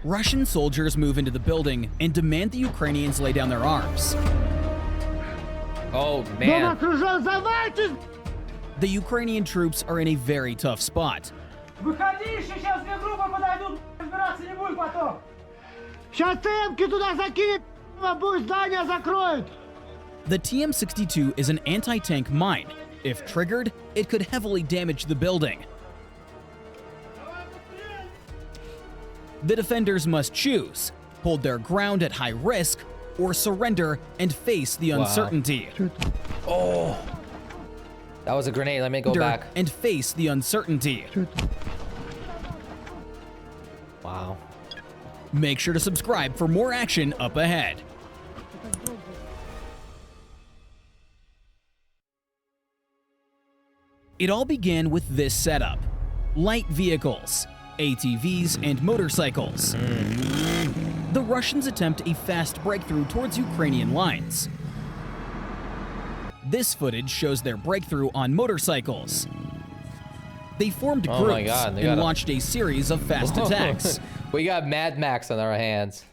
Russian soldiers move into the building and demand the Ukrainians lay down their arms. Oh, man. The Ukrainian troops are in a very tough spot. The TM-62 is an anti-tank mine. If triggered, it could heavily damage the building. The defenders must choose, hold their ground at high risk, or surrender and face the uncertainty. Oh, that was a grenade. Let me go back. And face the uncertainty. Wow. Make sure to subscribe for more action up ahead. It all began with this setup: light vehicles, ATVs, and motorcycles. The Russians attempt a fast breakthrough towards Ukrainian lines. This footage shows their breakthrough on motorcycles. They formed groups and launched a series of fast attacks. We got Mad Max on our hands.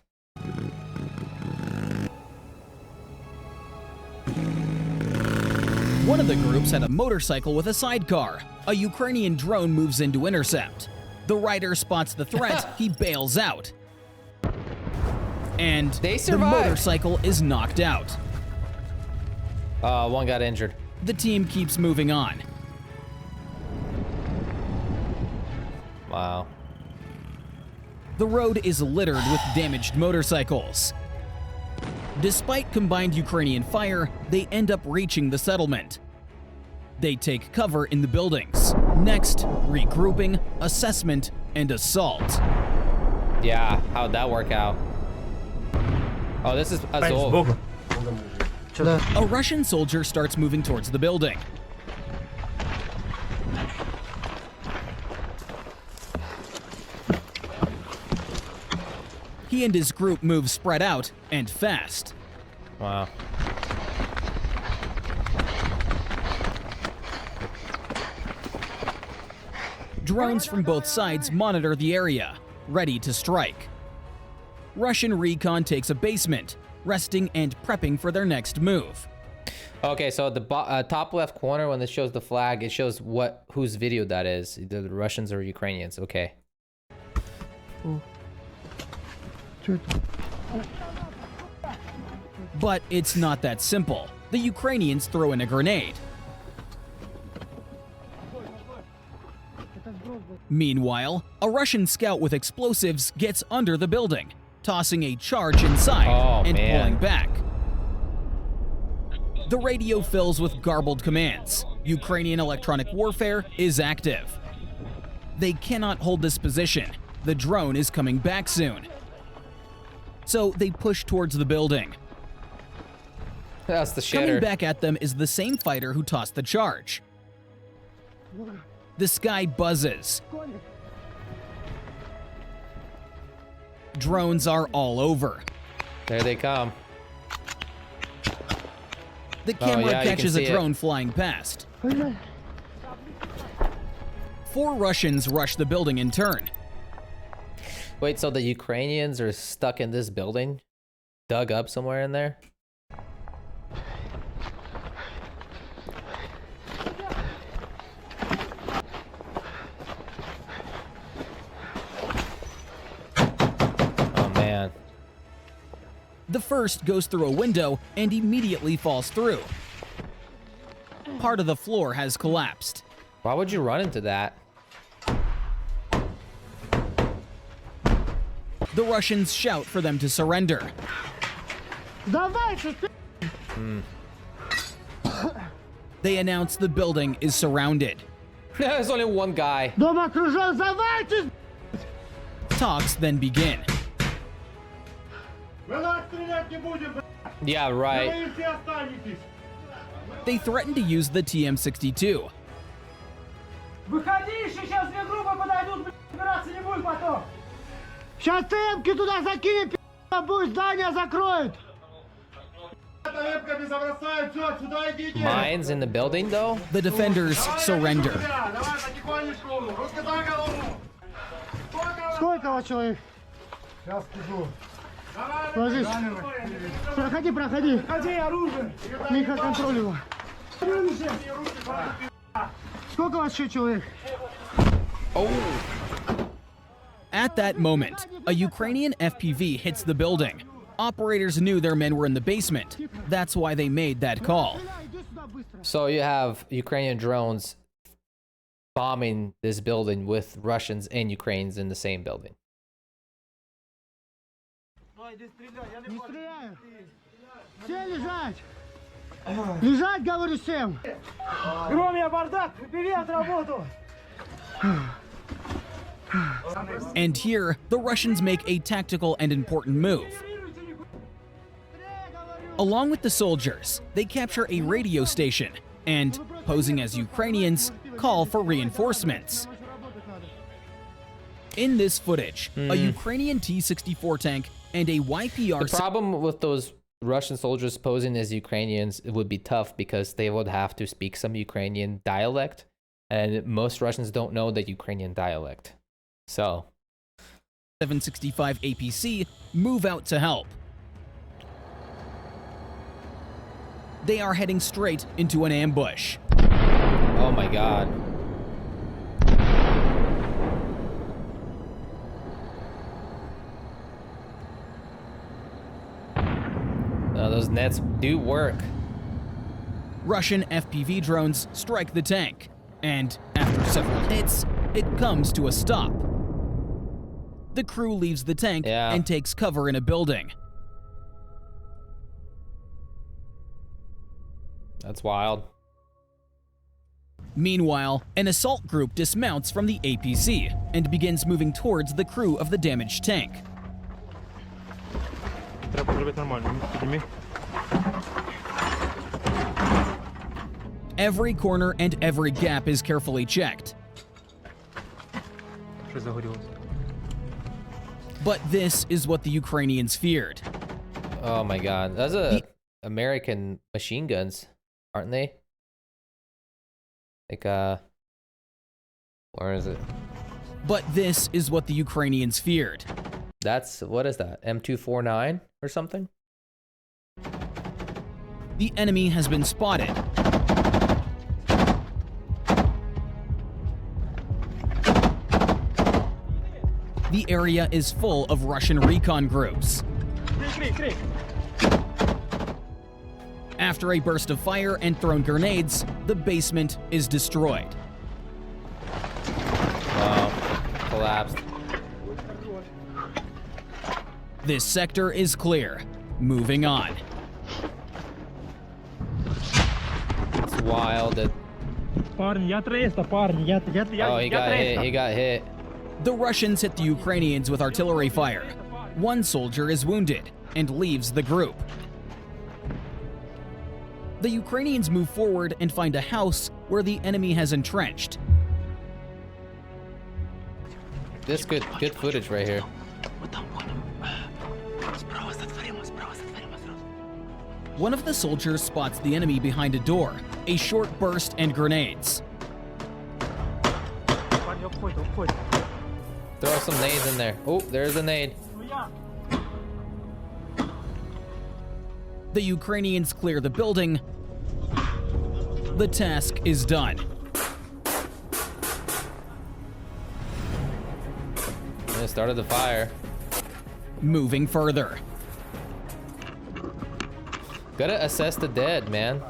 One of the groups had a motorcycle with a sidecar. A Ukrainian drone moves in to intercept. The rider spots the threat, he bails out. And the motorcycle is knocked out. One got injured. The team keeps moving on. Wow. The road is littered with damaged motorcycles. Despite combined Ukrainian fire, they end up reaching the settlement. They take cover in the buildings. Next, regrouping, assessment, and assault. Yeah, how'd that work out? Oh, this is Azov. A Russian soldier starts moving towards the building. He and his group move spread out and fast. Wow. Drones from both sides monitor the area, ready to strike. Russian recon takes a basement, resting and prepping for their next move. Okay, so at the top left corner, when it shows the flag, it shows whose video that is. Either the Russians or Ukrainians. Okay. But it's not that simple. The Ukrainians throw in a grenade. Meanwhile, a Russian scout with explosives gets under the building, tossing a charge inside and pulling back. The radio fills with garbled commands. Ukrainian electronic warfare is active. They cannot hold this position. The drone is coming back soon. So they push towards the building. That's the shitter. Coming back at them is the same fighter who tossed the charge. The sky buzzes. Drones are all over. There they come. The camera catches a drone flying past. 4 Russians rush the building in turn. Wait, so the Ukrainians are stuck in this building? Dug up somewhere in there? Oh, man. The first goes through a window and immediately falls through. Part of the floor has collapsed. Why would you run into that? The Russians shout for them to surrender. They announce the building is surrounded. There's only one guy. Talks then begin. Yeah, right. They threaten to use the TM-62. Mines in the building, though? The defenders surrender. Сейчас скажу. Ложись. Проходи, проходи. Проходи, оружие. Миха, контроль его. Сколько у вас еще человек? At that moment, a Ukrainian FPV hits the building. Operators knew their men were in the basement. That's why they made that call. So you have Ukrainian drones bombing this building with Russians and Ukrainians in the same building. Не стреляю. Все лежать. Лежать, говорю всем. Громя, бардак, привет, работу. And here, the Russians make a tactical and important move. Along with the soldiers, they capture a radio station and, posing as Ukrainians, call for reinforcements. In this footage, a Ukrainian T-64 tank and a YPR... The problem with those Russian soldiers posing as Ukrainians, it would be tough because they would have to speak some Ukrainian dialect, and most Russians don't know the Ukrainian dialect. So 765 APC move out to help. They are heading straight into an ambush. oh my god. Those nets do work. Russian FPV drones strike the tank, and after several hits, it comes to a stop. The crew leaves the tank and takes cover in a building. That's wild. Meanwhile, an assault group dismounts from the APC and begins moving towards the crew of the damaged tank. Every corner and every gap is carefully checked. But this is what the Ukrainians feared. Oh my god. Those are American machine guns, aren't they? Like, where is it? But this is what the Ukrainians feared. That's, what is that? M249 or something? The enemy has been spotted. The area is full of Russian recon groups. After a burst of fire and thrown grenades, the basement is destroyed. Wow, collapsed. This sector is clear. Moving on. It's wild that... Парни, я 300, парни, я Oh, he got hit, he got hit. The Russians hit the Ukrainians with artillery fire. One soldier is wounded and leaves the group. The Ukrainians move forward and find a house where the enemy has entrenched. This good footage right here. One of the soldiers spots the enemy behind a door, a short burst and grenades. Throw some nades in there. Oh, there's a nade. The Ukrainians clear the building. The task is done. They started the fire. Moving further. Gotta assess the dead, man.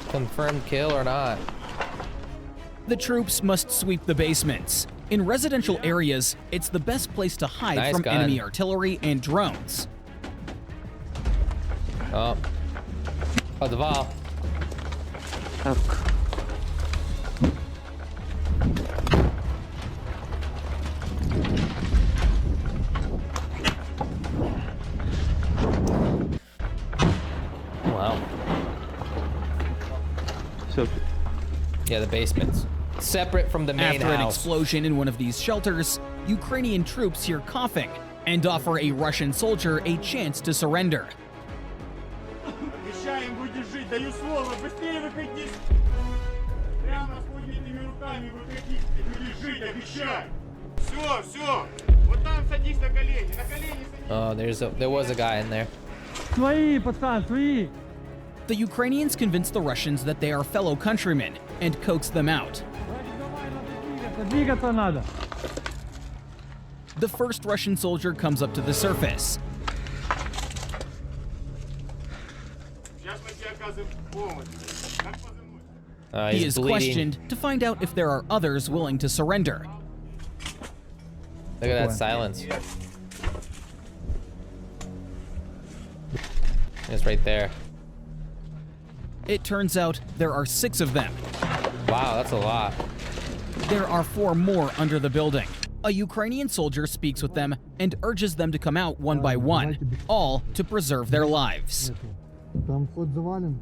Confirmed kill or not. The troops must sweep the basements. In residential areas, it's the best place to hide Nice from gun. enemy artillery and drones. Oh. Подвал. Wow. Yeah, the basements. Separate from the main After an house. explosion in one of these shelters, Ukrainian troops hear coughing and offer a Russian soldier a chance to surrender. Обещаем, будете жить, даю слово, быстрее выходите. Прямо с поднятыми руками выходите, будете жить, обещаю. Все, Oh, there was a guy in there. Свои, пацан, свои. The Ukrainians convince the Russians that they are fellow countrymen and coax them out. Двигаться надо. The first Russian soldier comes up to the surface. He He's is bleeding. questioned to find out if there are others willing to surrender. Look at that silence. It's right there. It turns out there are 6 of them. Wow, that's a lot. There are 4 more under the building. A Ukrainian soldier speaks with them and urges them to come out one by one, all to preserve their lives. Там вход завален,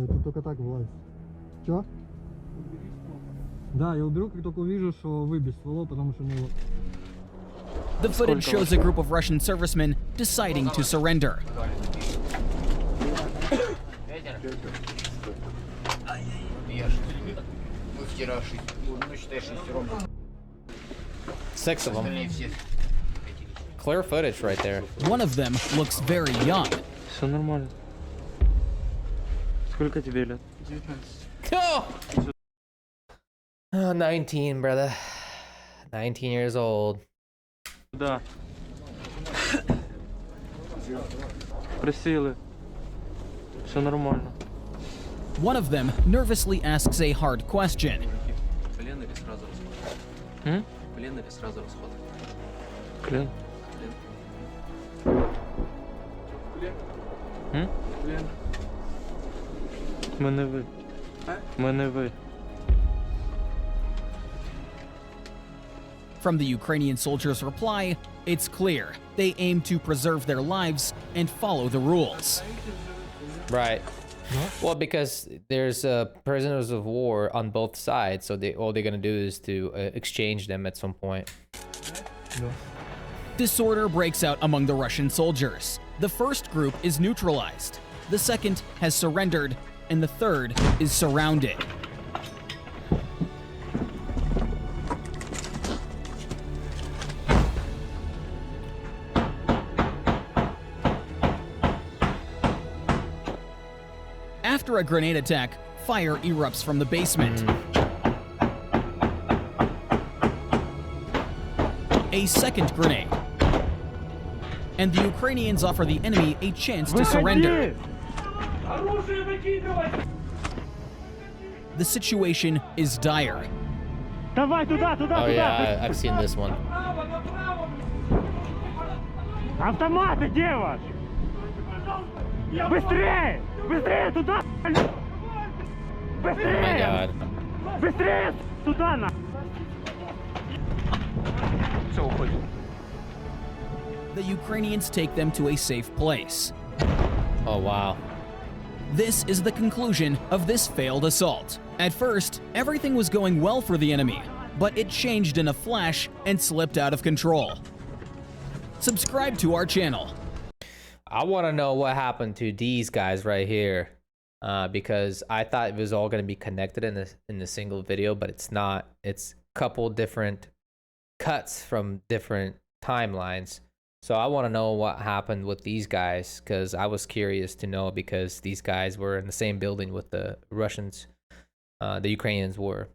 тут только так влазить. Чё? Да, я уберу, как только увижу, что вы без ствола, потому что мне... The footage shows a group of Russian servicemen deciding to surrender. Six of them. Clear footage right there. One of them looks very young. Все нормально. Сколько тебе лет? Go! Oh, 19, brother. 19 years old. Да. Просили. Все нормально. One of them nervously asks a hard question. Плен или сразу расход? М? Плен или сразу расход? Клин. М? Плен. Ми не ви. Ми не ви. From the Ukrainian soldiers' reply, it's clear they aim to preserve their lives and follow the rules. Right. Well, because there's prisoners of war on both sides, so all they're gonna do is to exchange them at some point. Disorder breaks out among the Russian soldiers. The first group is neutralized, the second has surrendered, and the third is surrounded. After a grenade attack, fire erupts from the basement. A second grenade. And the Ukrainians offer the enemy a chance to surrender. The situation is dire. Давай туда, туда, Oh туда. yeah, I've seen this one. Автоматы, где ваш? Быстрее! Быстрее туда! Oh my Быстрее! god. Быстрее туда на! Все, уходим. The Ukrainians take them to a safe place. Oh wow. This is the conclusion of this failed assault. At first, everything was going well for the enemy, but it changed in a flash and slipped out of control. Subscribe to our channel. I want to know what happened to these guys right here, because I thought it was all going to be connected in a single video, but it's not. It's a couple different cuts from different timelines. So I want to know what happened with these guys, because I was curious to know, because these guys were in the same building with the Russians, the Ukrainians were,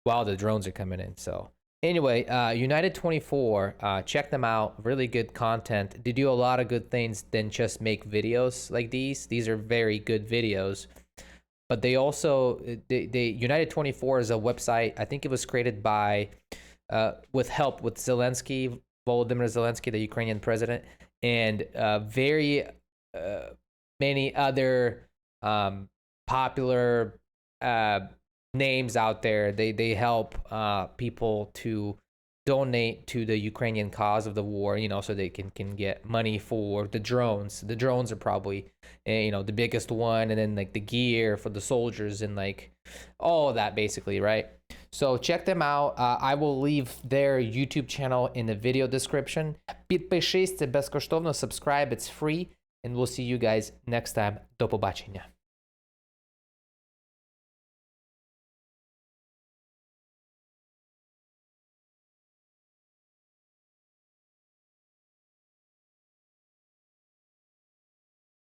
while the drones are coming in. So anyway, United 24, check them out. Really good content. They do a lot of good things than just make videos like these. These are very good videos. But they also, United 24 is a website. I think it was created by, with help with Zelensky, Volodymyr Zelensky, the Ukrainian president, and very many other popular names out there. They help people to donate to the Ukrainian cause of the war, you know, so they can get money for the drones. The drones are probably, you know, the biggest one, and then like the gear for the soldiers and like all of that basically, right? So check them out. I will leave their YouTube channel in the video description. Підпишись, це безкоштовно, subscribe, it's free, and we'll see you guys next time. До побачення.